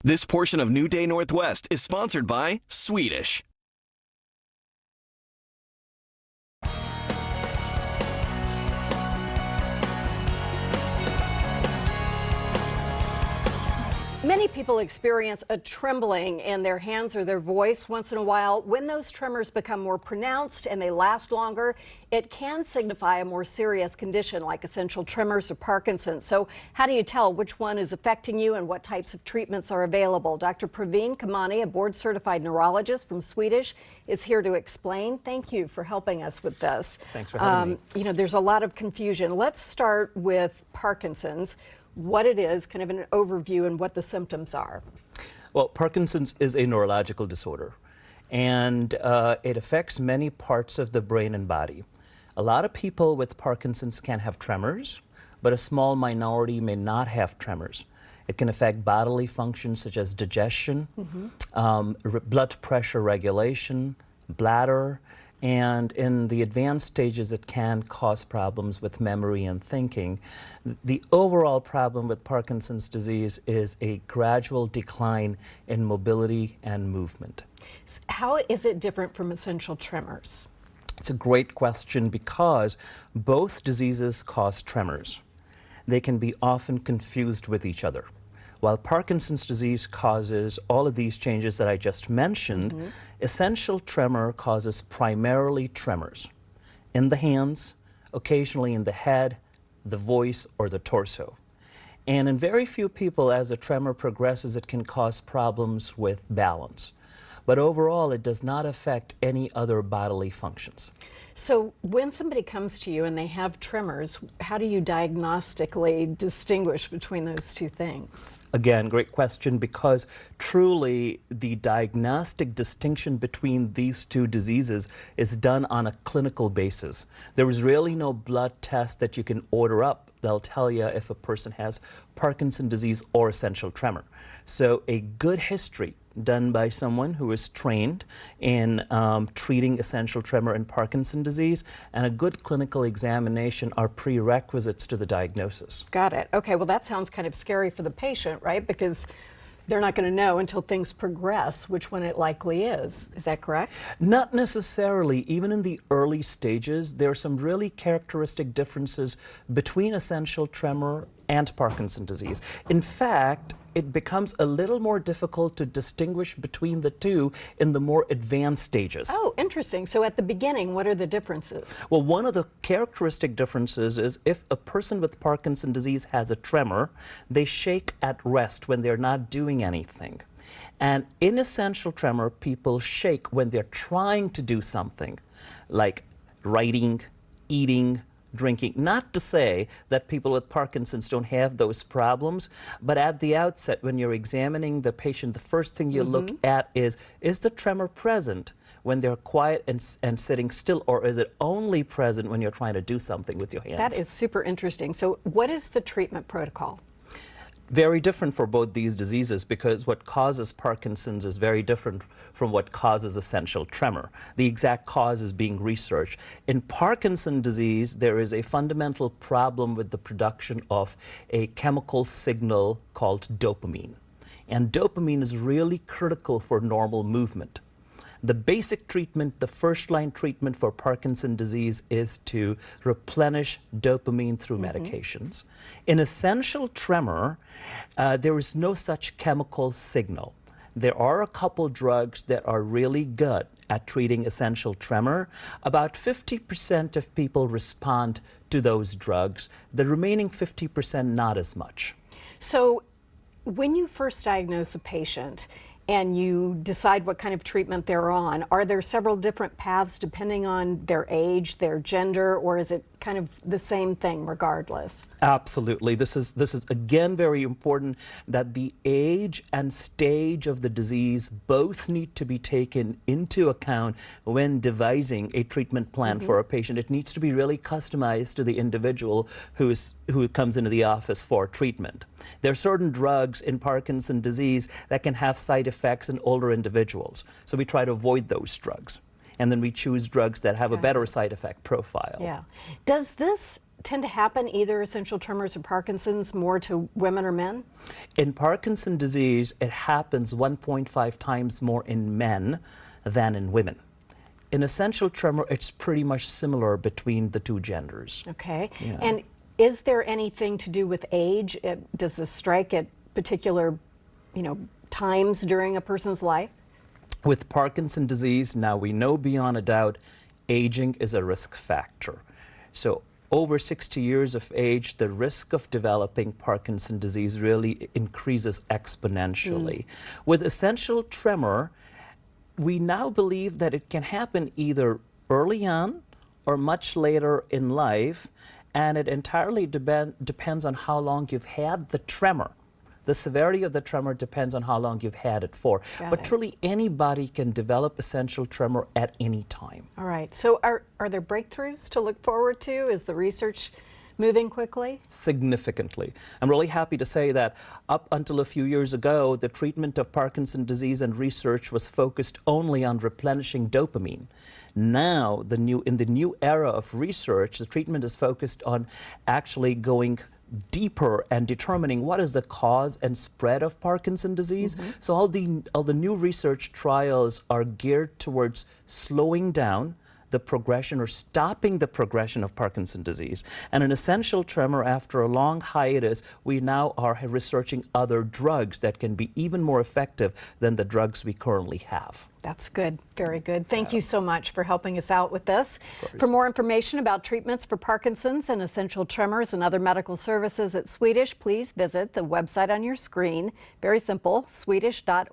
This portion of New Day Northwest is sponsored by Swedish. Many people experience a trembling in their hands or their voice once in a while. When those tremors become more pronounced and they last longer, it can signify a more serious condition like essential tremors or Parkinson's. So how do you tell which one is affecting you and what types of treatments are available? Dr. Praveen Kamani, a board-certified neurologist from Swedish, is here to explain. Thank you for helping us with this. Thanks for having me. You know, there's a lot of confusion. Let's start with Parkinson's. What it is, kind of an overview, and what the symptoms are. Well, Parkinson's is a neurological disorder, and it affects many parts of the brain and body. A lot of people with Parkinson's can have tremors, but a small minority may not have tremors. It can affect bodily functions such as digestion, blood pressure regulation, bladder, and in the advanced stages it can cause problems with memory and thinking. The overall problem with Parkinson's disease is a gradual decline in mobility and movement. How is it different from essential tremors? It's a great question because both diseases cause tremors. They can be often confused with each other. While Parkinson's disease causes all of these changes that I just mentioned, essential tremor causes primarily tremors in the hands, occasionally in the head, the voice, or the torso. And in very few people, as a tremor progresses, it can cause problems with balance. But overall, it does not affect any other bodily functions. So when somebody comes to you and they have tremors, how do you diagnostically distinguish between those two things? Again, great question, because truly the diagnostic distinction between these two diseases is done on a clinical basis. There is really no blood test that you can order up that'll tell you if a person has Parkinson's disease or essential tremor. So a good history done by someone who is trained in treating essential tremor and Parkinson's disease, and a good clinical examination are prerequisites to the diagnosis. Got it. Okay, well that sounds kind of scary for the patient, right? Because they're not going to know until things progress which one it likely is. Is that correct? Not necessarily. Even in the early stages, there are some really characteristic differences between essential tremor and Parkinson's disease. In fact, it becomes a little more difficult to distinguish between the two in the more advanced stages. Oh, interesting. So at the beginning, what are the differences? Well, one of the characteristic differences is if a person with Parkinson's disease has a tremor, they shake at rest when they're not doing anything. And in essential tremor, people shake when they're trying to do something, like writing, eating, drinking. Not to say that people with Parkinson's don't have those problems, but at the outset, when you're examining the patient, the first thing you look at is the tremor present when they're quiet and sitting still, or is it only present when you're trying to do something with your hands? That is super interesting. So what is the treatment protocol? Very different for both these diseases, because what causes Parkinson's is very different from what causes essential tremor. The exact cause is being researched. In Parkinson's disease, there is a fundamental problem with the production of a chemical signal called dopamine. And dopamine is really critical for normal movement. The basic treatment, the first-line treatment for Parkinson's disease is to replenish dopamine through medications. In essential tremor, there is no such chemical signal. There are a couple drugs that are really good at treating essential tremor. About 50% of people respond to those drugs. The remaining 50% not as much. So when you first diagnose a patient and you decide what kind of treatment they're on, are there several different paths depending on their age, their gender, or is it kind of the same thing regardless? Absolutely. This is again very important, that the age and stage of the disease both need to be taken into account when devising a treatment plan for a patient. It needs to be really customized to the individual who comes into the office for treatment. There are certain drugs in Parkinson's disease that can have side effects in older individuals, so we try to avoid those drugs. And then we choose drugs that have a better side effect profile. Yeah. Does this tend to happen, either essential tremors or Parkinson's, more to women or men? In Parkinson's disease, it happens 1.5 times more in men than in women. In essential tremor, it's pretty much similar between the two genders. Okay. Yeah. And is there anything to do with age? Does this strike at particular, times during a person's life? With Parkinson's disease, now we know beyond a doubt, aging is a risk factor. So over 60 years of age, the risk of developing Parkinson's disease really increases exponentially. With essential tremor, we now believe that it can happen either early on or much later in life, and it entirely depends on how long you've had the tremor. The severity of the tremor depends on how long you've had it for. But truly, anybody can develop essential tremor at any time. All right. So are there breakthroughs to look forward to? Is the research moving quickly? Significantly. I'm really happy to say that up until a few years ago, the treatment of Parkinson's disease and research was focused only on replenishing dopamine. Now, in the new era of research, the treatment is focused on actually going deeper and determining what is the cause and spread of Parkinson's disease. So all the new research trials are geared towards slowing down the progression or stopping the progression of Parkinson's disease. And in essential tremor, after a long hiatus, we now are researching other drugs that can be even more effective than the drugs we currently have. That's good. Very good. Thank you so much for helping us out with this. For more information about treatments for Parkinson's and essential tremors and other medical services at Swedish, please visit the website on your screen. Very simple, swedish.org.